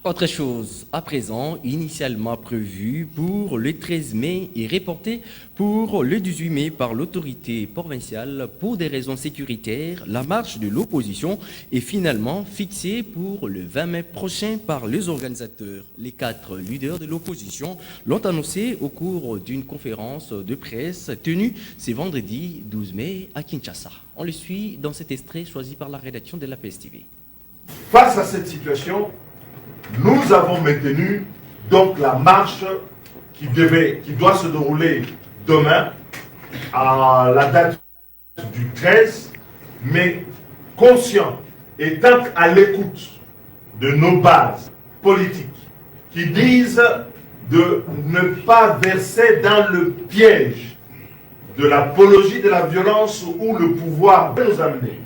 Autre chose, à présent, initialement prévu pour le 13 mai et reporté pour le 18 mai par l'autorité provinciale pour des raisons sécuritaires, la marche de l'opposition est finalement fixée pour le 20 mai prochain par les organisateurs. Les 4 leaders de l'opposition l'ont annoncé au cours d'une conférence de presse tenue ce vendredi 12 mai à Kinshasa. On le suit dans cet extrait choisi par la rédaction de la PSTV. Face à cette situation, nous avons maintenu donc la marche qui doit se dérouler demain à la date du 13, mais conscient, étant à l'écoute de nos bases politiques qui disent de ne pas verser dans le piège de l'apologie de la violence où le pouvoir peut nous amener,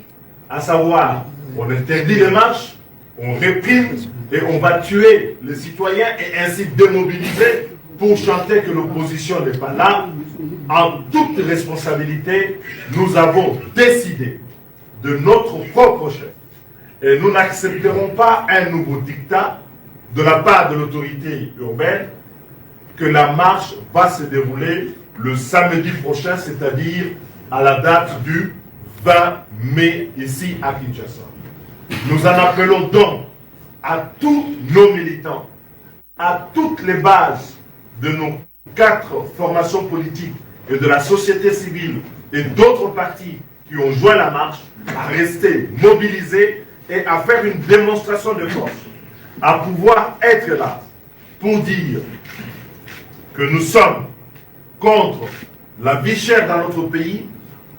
à savoir on interdit les marches, on réprime et on va tuer les citoyens et ainsi démobiliser pour chanter que l'opposition n'est pas là. En toute responsabilité, nous avons décidé de notre propre chef. Et nous n'accepterons pas un nouveau dictat de la part de l'autorité urbaine que la marche va se dérouler le samedi prochain, c'est-à-dire à la date du 20 mai ici à Kinshasa. Nous en appelons donc à tous nos militants, à toutes les bases de nos 4 formations politiques et de la société civile et d'autres partis qui ont joint la marche, à rester mobilisés et à faire une démonstration de force, à pouvoir être là pour dire que nous sommes contre la vie chère dans notre pays,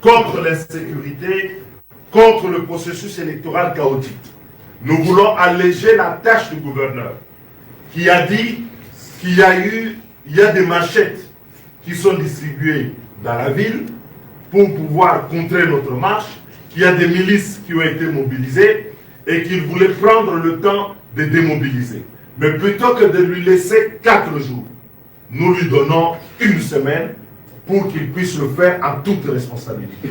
contre l'insécurité, contre le processus électoral chaotique. Nous voulons alléger la tâche du gouverneur qui a dit qu'il y a des machettes qui sont distribuées dans la ville pour pouvoir contrer notre marche, qu'il y a des milices qui ont été mobilisées et qu'il voulait prendre le temps de démobiliser. Mais plutôt que de lui laisser 4 jours, nous lui donnons 1 semaine pour qu'il puisse le faire en toute responsabilité.